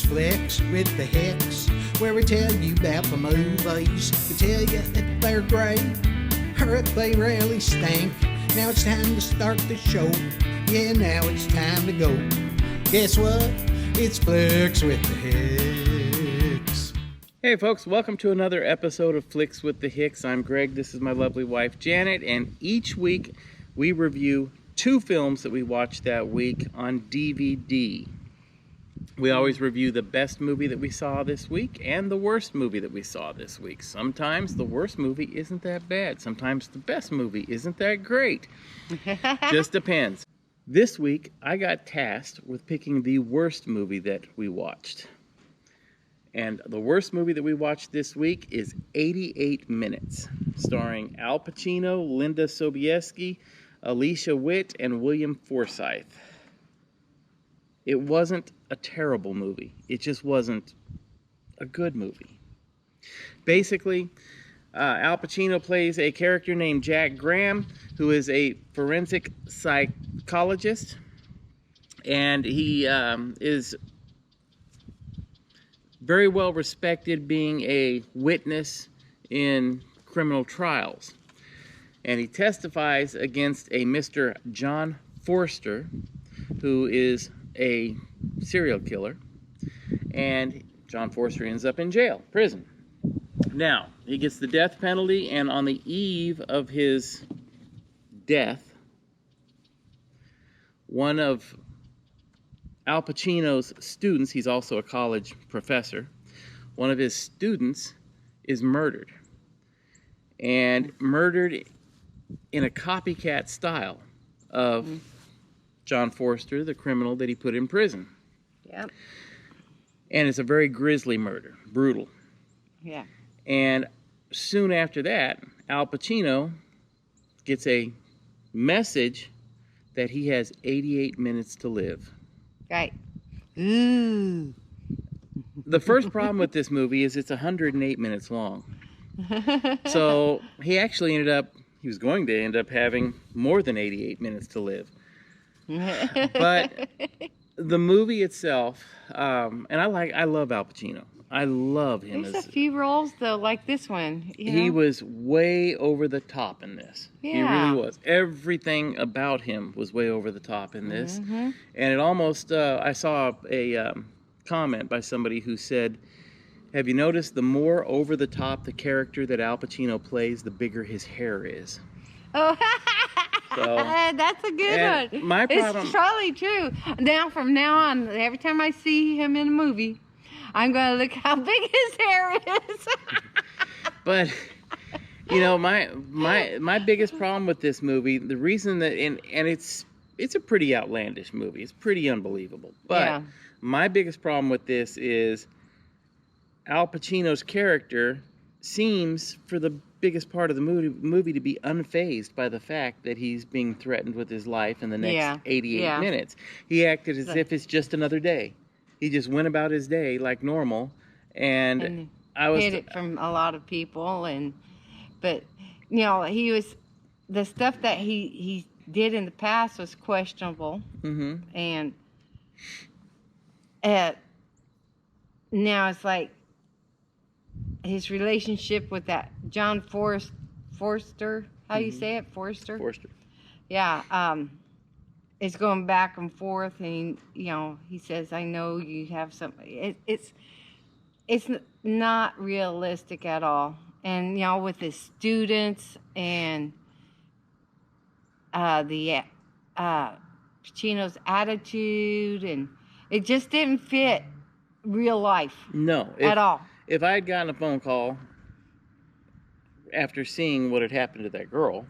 Flix with the Hicks, where we tell you about the movies. We tell you if they're great or if they really stink. Now it's time to start the show. Yeah, now it's time to go. Guess what? It's Flix with the Hicks. Hey folks, welcome to another episode of Flix with the Hicks. I'm Greg, this is my lovely wife Janet, and each week we review 2 films that we watched that week on DVD. We always review the best movie that we saw this week and the worst movie that we saw this week. Sometimes the worst movie isn't that bad. Sometimes the best movie isn't that great. Just depends. This week, I got tasked with picking the worst movie that we watched. And the worst movie that we watched this week is 88 Minutes, starring Al Pacino, Linda Sobieski, Alicia Witt, and William Forsythe. It wasn't a terrible movie. It just wasn't a good movie. Basically, Al Pacino plays a character named Jack Graham, who is a forensic psychologist, and he is very well respected being a witness in criminal trials. And he testifies against a Mr. John Forster, who is a serial killer, and John Forster ends up in jail, prison. Now, he gets the death penalty, and on the eve of his death, one of Al Pacino's students, he's also a college professor, one of his students is murdered. And murdered in a copycat style of John Forster, the criminal that he put in prison. Yep. And it's a very grisly murder, brutal. Yeah. And soon after that, Al Pacino gets a message that he has 88 minutes to live. Right. Ooh. The first problem with this movie is it's 108 minutes long. So he was going to end up having more than 88 minutes to live. But the movie itself, and I love Al Pacino. I love him. There's a few roles though, like this one. He was way over the top in this. Yeah. He really was. Everything about him was way over the top in this. And it almost, I saw a comment by somebody who said, have you noticed the more over the top the character that Al Pacino plays, the bigger his hair is? Oh, so, that's a good one. My problem, it's probably true. Now, from now on, every time I see him in a movie, I'm going to look how big his hair is. But, you know, my biggest problem with this movie, the reason that, and it's a pretty outlandish movie. It's pretty unbelievable. But my biggest problem with this is Al Pacino's character seems, for the biggest part of the movie to be unfazed by the fact that he's being threatened with his life in the next 88 minutes. He acted as if it's just another day. He just went about his day like normal, and I was hid it from a lot of people, but you know, the stuff that he did in the past was questionable, and now it's like his relationship with that John Forster, how you say it, Forster? Forster. Yeah, it's going back and forth, and you know, he says, "I know you have something." It's not realistic at all, and you know, with his students and the Pacino's attitude, and it just didn't fit real life. No, at all. If I had gotten a phone call after seeing what had happened to that girl,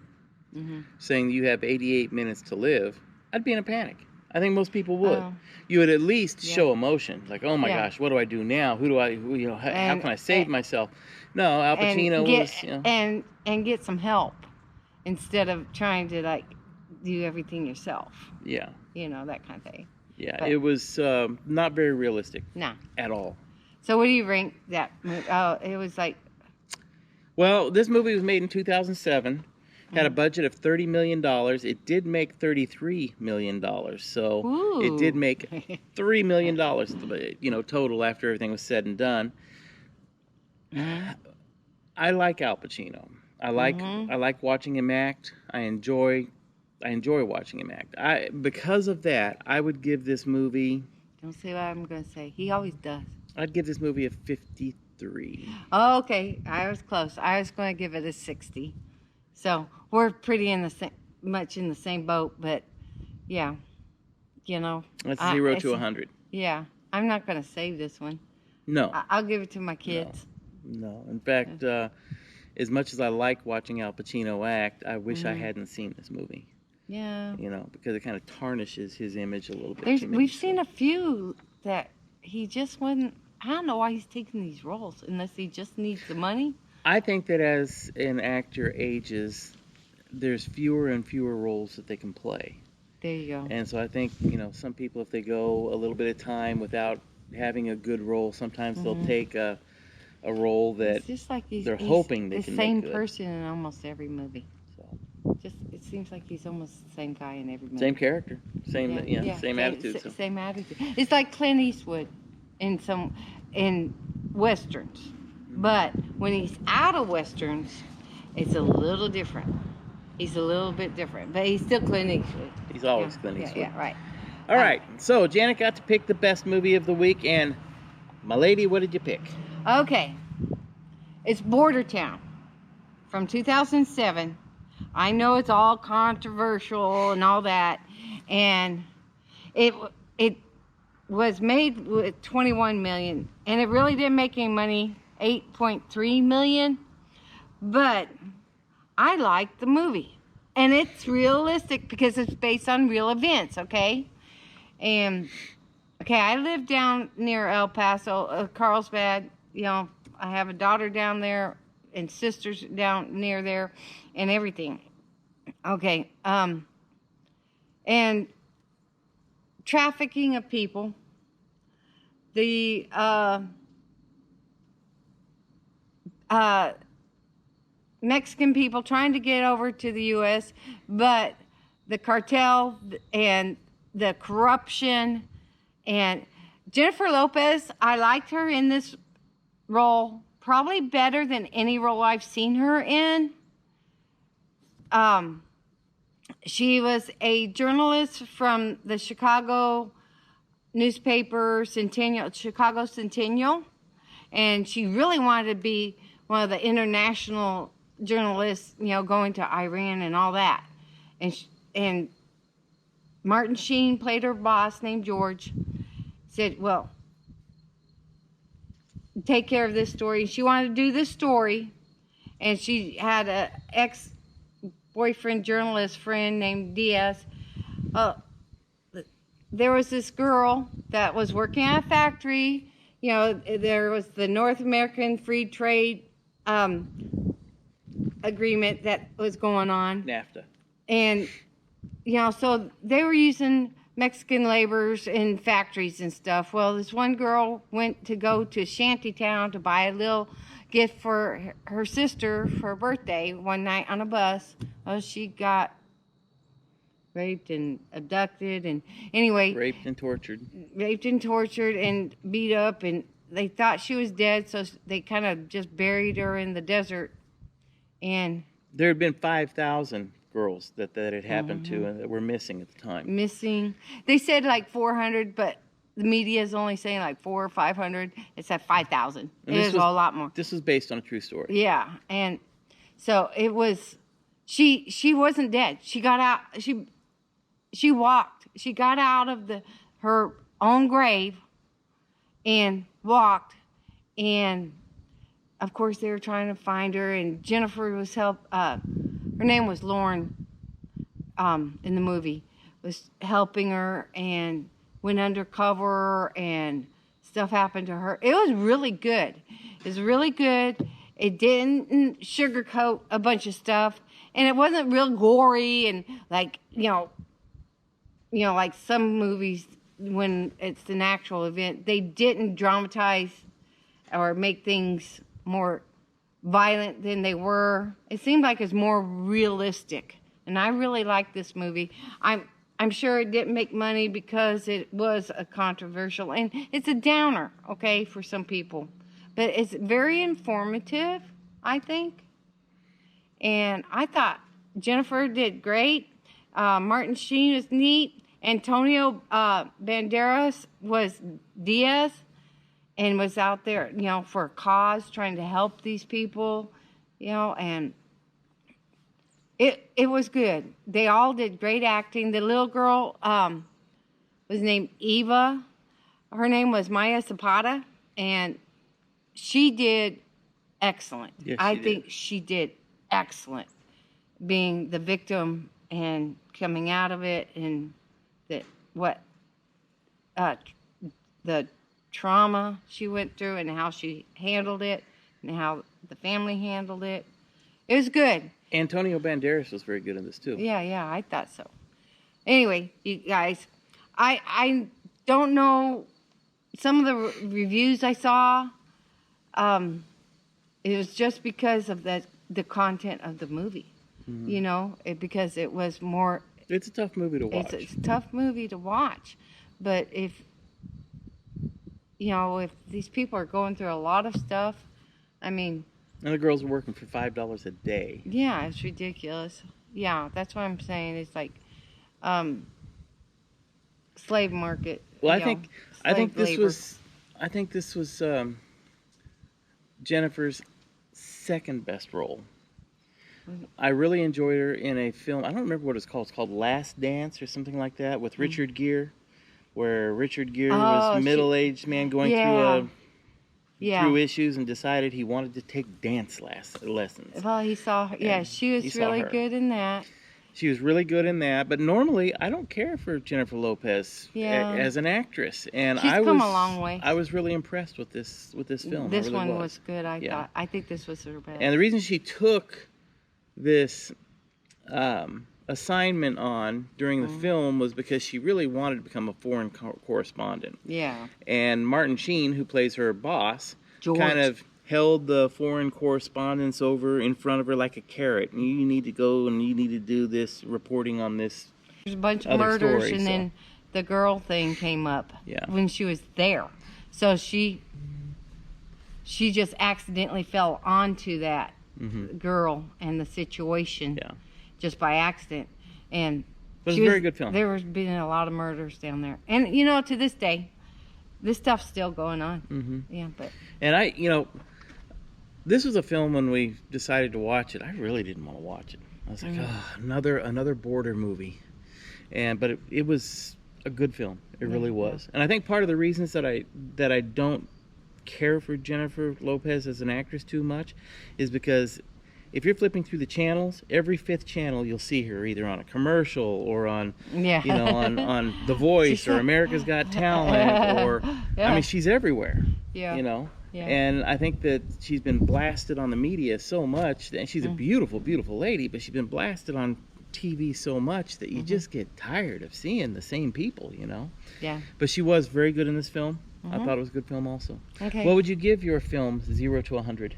saying you have 88 minutes to live, I'd be in a panic. I think most people would. You would at least show emotion, like, "Oh my gosh, what do I do now? How can I save myself?" No, Al Pacino was, you know, and get some help instead of trying to like do everything yourself. Yeah. You know, that kind of thing. Yeah, but it was not very realistic. No. At all. So what do you rank that movie? Oh, it was like... Well, this movie was made in 2007. Had a budget of $30 million. It did make $33 million. So it did make $3 million, total after everything was said and done. I like Al Pacino. I like watching him act. I enjoy watching him act. Because of that, I would give this movie... Don't say what I'm going to say. He always does. I'd give this movie a 53. Oh, okay. I was close. I was going to give it a 60. So we're pretty much in the same boat, but yeah, That's 0 to 100. Yeah, I'm not going to save this one. No. I'll give it to my kids. No. In fact, as much as I like watching Al Pacino act, I wish I hadn't seen this movie. Yeah. Because it kind of tarnishes his image a little bit. We've seen a few that he just wasn't. I don't know why he's taking these roles unless he just needs the money. I think that as an actor ages, there's fewer and fewer roles that they can play. There you go. And so I think, some people, if they go a little bit of time without having a good role, sometimes they'll take a role that it's just like they're hoping they can make good. The same person in almost every movie. So it seems like he's almost the same guy in every movie. Same character, same attitude. Same attitude. It's like Clint Eastwood in westerns, but when he's out of westerns, it's a little different. He's a little bit different, but he's still Clint Eastwood. He's always Clint Eastwood. Yeah, right. All right. So Janet got to pick the best movie of the week, and my lady, what did you pick? Okay, it's Bordertown from 2007. I know it's all controversial and all that, and it was made with $21 million, and it really didn't make any money, $8.3 million, but I like the movie, and it's realistic because it's based on real events, okay? And I live down near El Paso, Carlsbad. I have a daughter down there and sisters down near there and everything. Okay, and trafficking of people, the Mexican people trying to get over to the U.S., but the cartel and the corruption. And Jennifer Lopez, I liked her in this role probably better than any role I've seen her in. She was a journalist from the Chicago newspaper Chicago Centennial, and she really wanted to be one of the international journalists, going to Iran and all that. And Martin Sheen played her boss named George, said, well, take care of this story. She wanted to do this story, and she had an ex-boyfriend journalist friend named Diaz. There was this girl that was working at a factory. There was the North American Free Trade agreement that was going on. NAFTA. And, so they were using Mexican laborers in factories and stuff. Well, this one girl went to go to Shantytown to buy a little gift for her sister for her birthday one night on a bus. Well, she got raped and abducted, and anyway, raped and tortured and beat up, and they thought she was dead, so they kind of just buried her in the desert. And there had been 5,000 girls that had happened to and that were missing at the time. They said like 400, but the media is only saying like 400 or 500. It's at 5,000. It was a lot more. This was based on a true story. Yeah, and so it was. She wasn't dead. She got out. She walked. She got out of her own grave and walked. And of course, they were trying to find her. And Jennifer was her name was Lauren. In the movie, was helping her and went undercover, and stuff happened to her. It was really good. It didn't sugarcoat a bunch of stuff, and it wasn't real gory and like like some movies when it's an actual event. They didn't dramatize or make things more violent than they were. It seemed like it's more realistic, and I really like this movie. I'm sure it didn't make money because it was a controversial, and it's a downer, okay, for some people. But it's very informative, I think. And I thought Jennifer did great. Martin Sheen was neat. Antonio Banderas was Diaz and was out there, for a cause, trying to help these people, and it was good. They all did great acting. The little girl was named Eva. Her name was Maya Zapata, and she did excellent. Yes, I think she did excellent, being the victim and coming out of it, and the trauma she went through, and how she handled it, and how the family handled it. It was good. Antonio Banderas was very good in this too. Yeah, I thought so. Anyway, you guys, I don't know, some of the reviews I saw, it was just because of the content of the movie, because it was more. It's a tough movie to watch. It's a tough movie to watch, but if these people are going through a lot of stuff, I mean. And the girls are working for $5 a day. Yeah, it's ridiculous. Yeah, that's what I'm saying. It's like slave market. Well, I think this was Jennifer's second best role. I really enjoyed her in a film. I don't remember what it's called. It's called Last Dance or something like that with Richard Gere, where Richard Gere was a middle-aged man going through issues and decided he wanted to take dance lessons. Well, he saw her. Yeah, she was really good in that. She was really good in that, but normally I don't care for Jennifer Lopez as an actress, and she's come a long way. I was really impressed with this film. This one was good. I thought. I think this was her best. And the reason she took this assignment on during the film was because she really wanted to become a foreign correspondent. Yeah. And Martin Sheen, who plays her boss, George, kind of held the foreign correspondence over in front of her like a carrot. And you need to go and you need to do this reporting on this. There's a bunch of murders, and then the girl thing came up when she was there. So she just accidentally fell onto that girl and the situation. Yeah. Just by accident, and it was a very good film. There was been a lot of murders down there, and to this day, this stuff's still going on. Yeah, but and this was a film when we decided to watch it. I really didn't want to watch it. I was like, another border movie, but it was a good film. It really was, and I think part of the reasons that I don't care for Jennifer Lopez as an actress too much is because if you're flipping through the channels, every fifth channel you'll see her either on a commercial or on on The Voice or America's Got Talent or I mean she's everywhere. Yeah. Yeah. And I think that she's been blasted on the media so much, and she's a beautiful, beautiful lady, but she's been blasted on TV so much that you just get tired of seeing the same people, Yeah. But she was very good in this film. I thought it was a good film also. Okay. What would you give your film 0 to 100?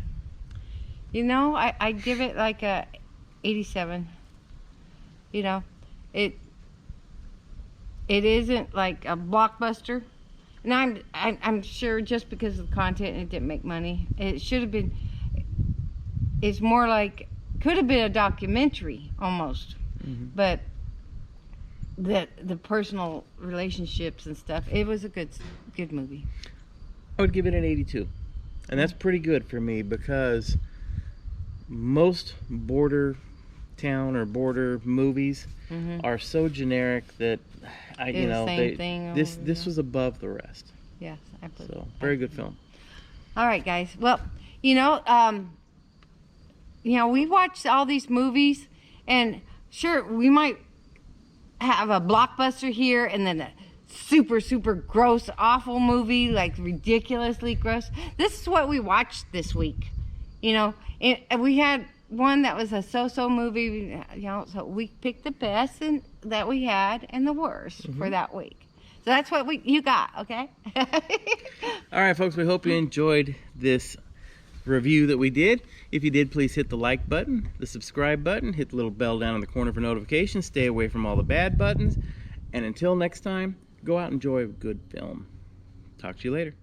I give it like a 87. It isn't like a blockbuster, and I'm sure just because of the content it didn't make money. It should have been. It's more like could have been a documentary almost, but the personal relationships and stuff. It was a good movie. I would give it an 82, and that's pretty good for me because most border town or border movies are so generic that this was above the rest. Yes, I believe. So very good film. All right, guys. Well, we watched all these movies, and sure, we might have a blockbuster here, and then a super, super gross, awful movie, like ridiculously gross. This is what we watched this week. We had one that was a so-so movie, so we picked the best that we had and the worst for that week. So that's what you got, okay? All right, folks, we hope you enjoyed this review that we did. If you did, please hit the like button, the subscribe button, hit the little bell down in the corner for notifications, stay away from all the bad buttons, and until next time, go out and enjoy a good film. Talk to you later.